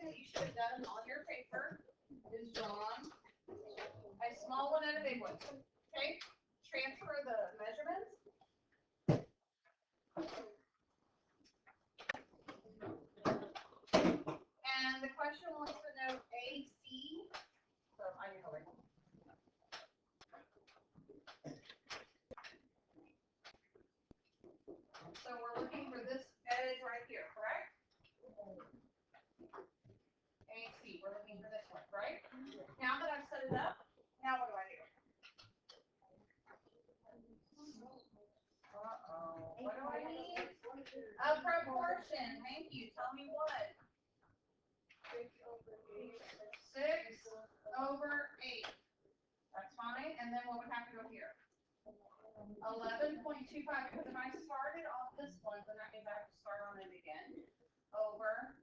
thing that you should have done on your paper is drawn a small one and a big one. Okay? Transfer the measurements. And the question wants to know AC. So I need to wait. So we're looking for this edge right here, correct? AC, we're looking for this one, right? Now that I've set it up, now what do I do? Uh-oh, what do I need? A proportion, thank you, tell me what? 6 over 8. That's fine, and then what would have to go here? 11.25, because if I started off this one, then that means I have to start on it again, over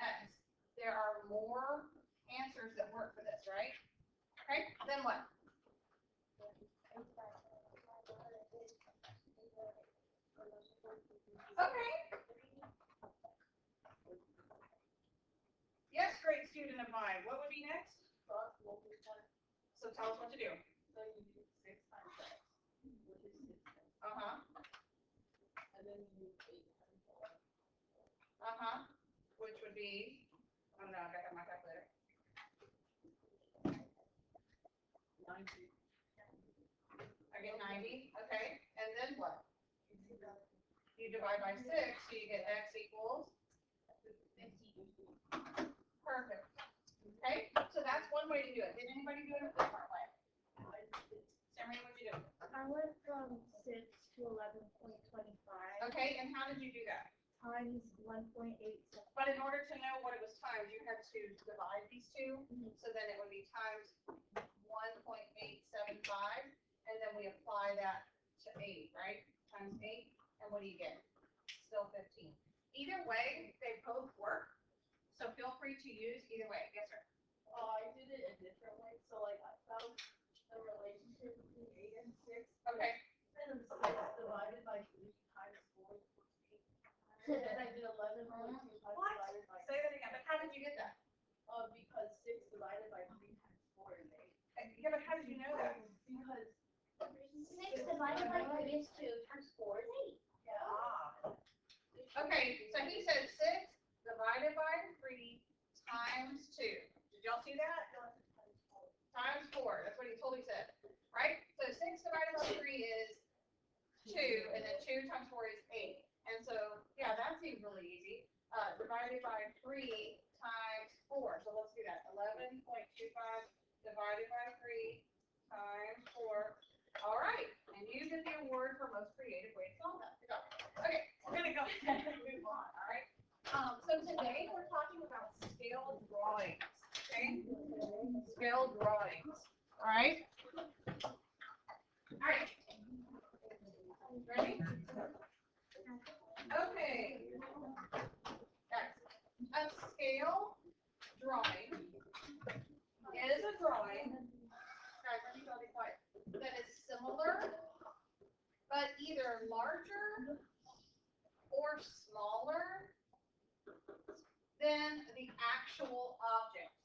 X. There are more answers that work for this, right? Okay, then what? Okay. Yes, great student of mine. What would be next? So tell us what to do. So you do 6 times X, which is 6. Uh-huh. And then you do 8 times Y. Uh-huh. Which would be, oh no, I got my calculator. 90. I get 90, okay. And then what? You divide by 6, so you get X equals? Perfect. Okay, so that's one way to do it. Did anybody do it a different way? Sammy, what'd you do? I went from 6 to 11.25. Okay, and how did you do that? Times 1.87. But in order to know what it was times, you had to divide these two. So then it would be times 1.875, and then we apply that to 8, right? Times 8, and what do you get? Still 15. Either way, they both work. So feel free to use either way. Yes, sir. I did it a different way. So like I found the relationship between 8 and 6. Okay. And 6 divided by 3 times 4 equals 8. And then I did 11.25 What? divided by Say that again. But how did you get that? Because 6 divided by 3 times 4 is 8. Yeah, but how did you know that? Because 6 divided by 3 is 2 times 4 is 8. yeah. Ah. Okay, so he said 6 divided by 3 times 2. Did y'all see that? Times 4. That's what he totally said. Right? So 6 divided by 3 is 2, and then 2 times 4 is 8. And so, yeah, that seems really easy. Divided by 3 times 4. So let's do that. 11.25 divided by 3 times 4. All right. And you get the award for most creative way to solve that. Good job. Okay, we're going to go ahead and move on. All right. So today we're talking about scale drawings. Okay? Scale drawings. All right? All right. Ready? Okay. Guys, a scale drawing is a drawing. Guys, let me go be quiet. That is similar, but either larger or smaller than the actual object.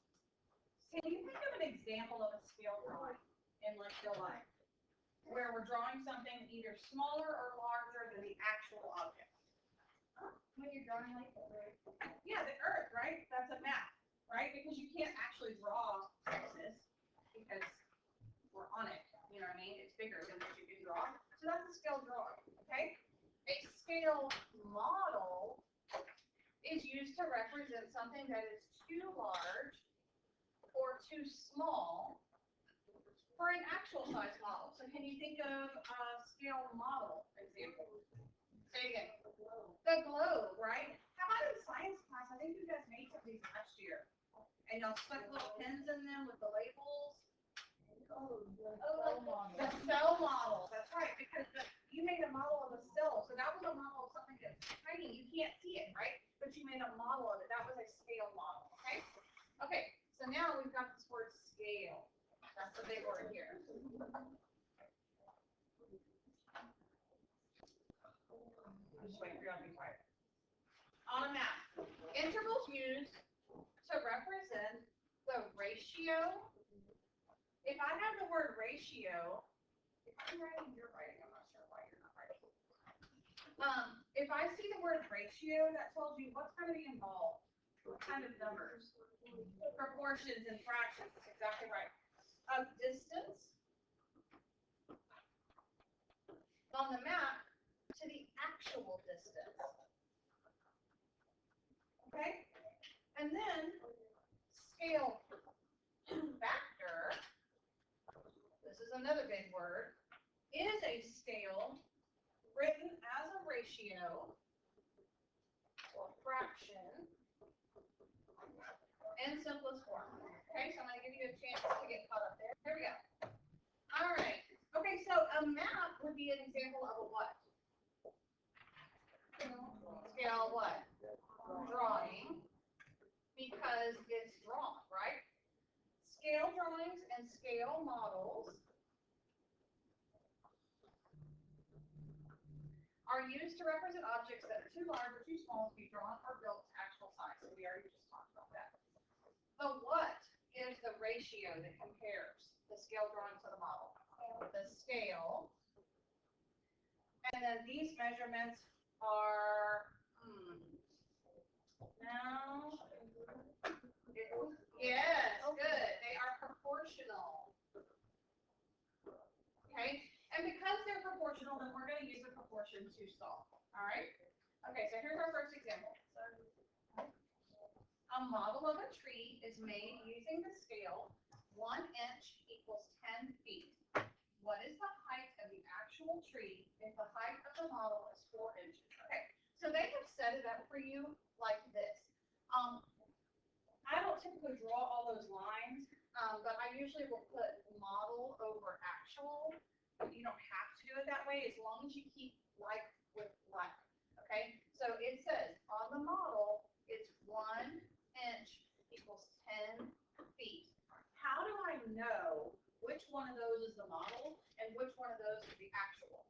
Can you think of an example of a scale drawing in like real life, where we're drawing something either smaller or larger than the actual object? When you're drawing like the Earth. Yeah, the Earth, right? That's a map, right? Because you can't actually draw Texas because we're on it. You know what I mean? It's bigger than what you can draw. So that's a scale drawing, okay? A scale model is used to represent something that is too large or too small for an actual size model. So can you think of a scale model example? Say it again. The globe, right? How about in science class? I think you guys made some of these last year. And y'all stuck little pins in them with the labels. The cell model. That's right, because you made a model of a cell. So that was a model of something that's tiny. You can't see it, right? But you made a model of it. That was a scale model, okay? Okay, so now we've got this word scale. That's the big word here. I'm just waiting for y'all to be quiet. On a map, intervals used to the ratio. If I have the word ratio, if I'm writing, you're writing, I'm not sure why you're not writing. If I see the word ratio, that tells you what's going to be involved. What kind of numbers? Proportions and fractions, that's exactly right. Of distance on the map to the actual distance. Okay? And then scale factor, this is another big word, is a scale written as a ratio or fraction in simplest form. Okay, so I'm going to give you a chance to get caught up there. There we go. All right. Okay, so a map would be an example of a what? Scale what? Drawing, because it's drawn, right? Scale drawings and scale models are used to represent objects that are too large or too small to be drawn or built to actual size. So we already just talked about that. The what is the ratio that compares the scale drawing to the model? The scale. And then these measurements are, yes, good. They are proportional. Okay, and because they're proportional, then we're going to use a proportion to solve. All right. Okay, so here's our first example. A model of a tree is made using the scale 1 inch equals 10 feet. What is the height of the actual tree if the height of the model is 4 inches? Okay, so they have set it up for you like this. I don't typically draw all those lines, but I usually will put model over actual. You don't have to do it that way as long as you keep like with like. Okay, so it says on the model it's 1 inch equals 10 feet. How do I know which one of those is the model and which one of those is the actual?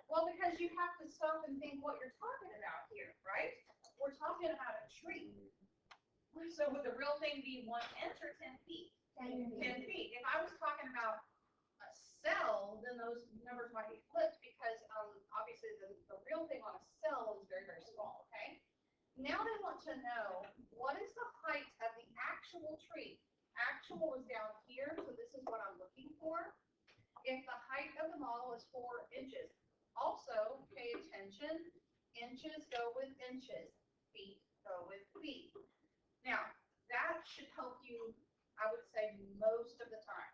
Well, because you have to stop and think what you're talking about here, right? We're talking about a tree. So would the real thing be 1 inch or 10 feet? 10 feet. If I was talking about a cell, then those numbers might be flipped because obviously the real thing on a cell is very, very small, okay? Now they want to know what is the height of the actual tree. Actual is down here, so this is what I'm looking for. If the height of the model is 4 inches. Also, pay attention, inches go with inches, feet go with feet. Now, that should help you, I would say, most of the time.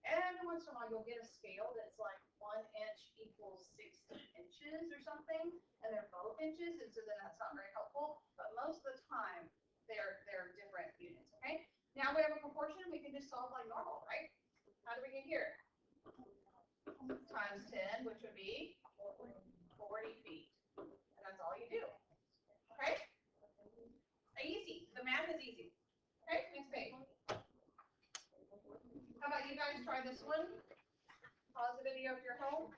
Every once in a while, you'll get a scale that's like 1 inch equals 60 inches or something, and they're both inches, and so then that's not very helpful. But most of the time, they're different units, okay? Now we have a proportion, we can just solve like normal, right? How do we get here? Times 10, which would be 40 feet. And that's all you do. Okay? Easy. The math is easy. Okay, next page. How about you guys try this one? Pause the video if you're home.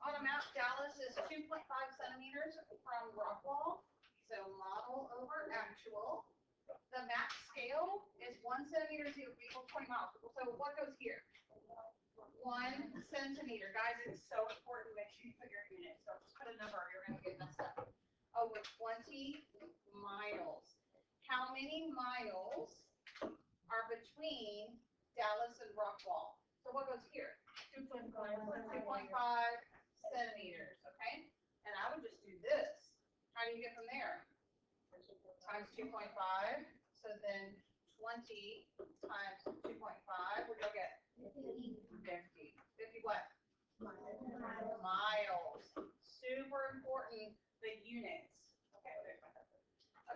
On a map, Dallas is 2.5 centimeters from rock wall. So model over actual. The map scale is 1 centimeter equals 20 miles. So what goes here? 1 centimeter. Guys, it's so important. Make sure you put your units. Don't just put a number or you're going to get messed up. Over 20 miles. How many miles are between Dallas and Rockwall? So what goes here? 2.5 centimeters, okay? And I would just do this. How do you get from there? Times 2.5. So then 20 times 2.5, what do you get? 50. 50 what? Miles. Super important, the units. Okay,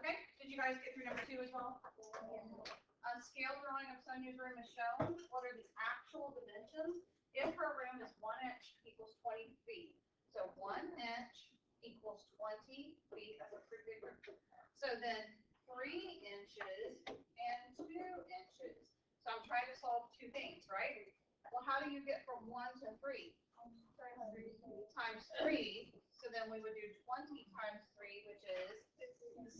okay, did you guys get through number 2 as well? A scale drawing of Sonia's room is shown. What are the actual dimensions? If her room is 1 inch equals 20 feet. So 1 inch equals 20 feet. That's a pretty big room. So then 3 inches and 2 inches. So I'm trying to solve 2 things, right? Well, how do you get from 1 to 3? Times 3. So then we would do 20 times 3, which is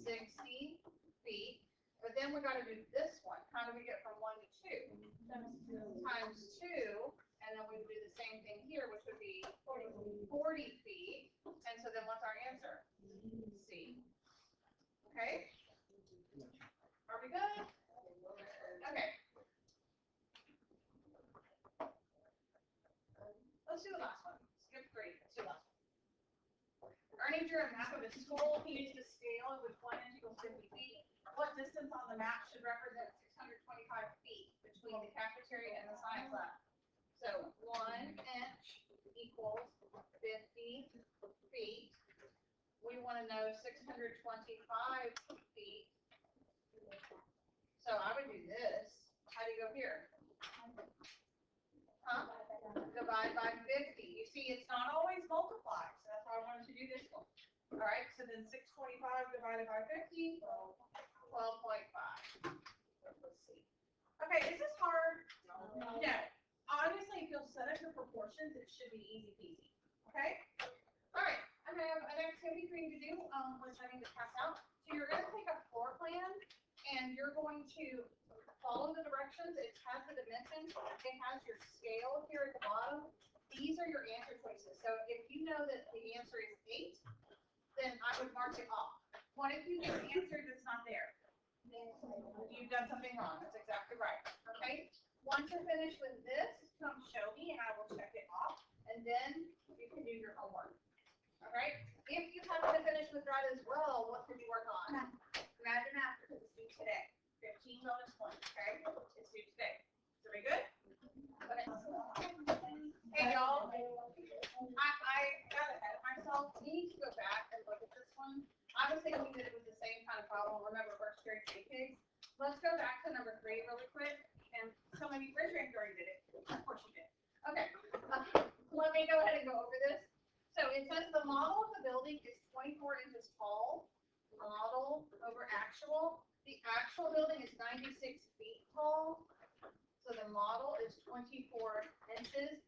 60 feet. But then we gotta do this one. How do we get from 1 to 2? Times 2, and then we would do the same thing here, which would be 40 feet. And so then what's our answer? C. Okay? Are we good? Okay. Let's do the last one. Skip 3. Let's do the last one. Ernie drew a map of his school. He used a scale in which 1 inch equals 50 feet. What distance on the map should represent 625 feet between the cafeteria and the science lab? So 1 inch equals 50 feet. We want to know 625 feet. So I would do this. How do you go here? Huh? Divide by 50. You see, it's not always multiply, so that's why I wanted to do this one. All right, so then 625 divided by 50, 12.5. Let's see. Okay, is this hard? No. Honestly, if you'll set up your proportions, it should be easy peasy. Okay? All right, I have an activity for you to do, which I need to pass out. So you're going to take a floor plan, and you're going to follow the directions. It has the dimensions. It has your scale here at the bottom. These are your answer choices. So if you know that the answer is 8, then I would mark it off. What if you get an answer that's not there? You've done something wrong. That's exactly right. Okay? Once you're finished with this, come show me and I will check it off. And then you can do your homework. All right? If you happen to finish with that as well, what could you work on? Imagine math because it's due today. 15 bonus points, okay? It's due today. Are we good? Okay. Hey, y'all. I got ahead of myself. We need to go back and look at this one. I was thinking that it was the same kind of problem. Remember first grade pigs? Let's go back to number 3 really quick. And so maybe raise your hand if you already did it. Of course you did. Okay. Let me go ahead and go over this. So it says the model of the building is 24 inches tall. Model over actual. The actual building is 96 feet tall. So the model is 24 inches.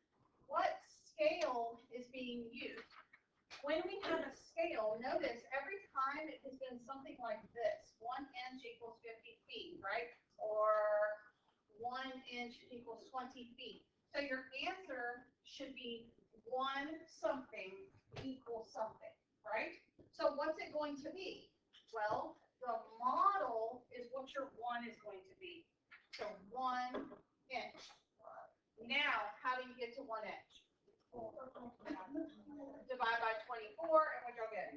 What scale is being used? When we have a scale, notice every time it has been something like this. 1 inch equals 50 feet, right? Or 1 inch equals 20 feet. So your answer should be 1 something equals something, right? So what's it going to be? Well, the model is what your 1 is going to be. So 1 inch. Now, how do you get to 1 inch? Divide by 24, and what y'all get?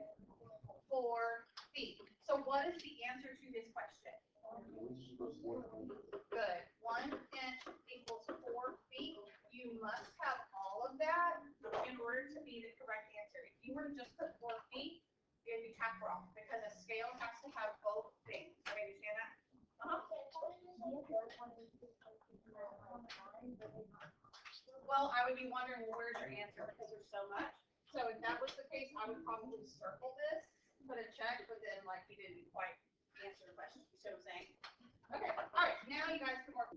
4 feet. So what is the answer to this question? Good. 1 inch equals 4 feet. You must have all of that in order to be the correct answer. If you were to just put 4 feet, you'd be tapped wrong because a scale has to have both things. Do you understand that? Well, I would be wondering where's your answer because there's so much. So if that was the case, I would probably circle this, put a check, but then like you didn't quite answer the question. You see what I'm saying? Okay. All right. Now you guys can work.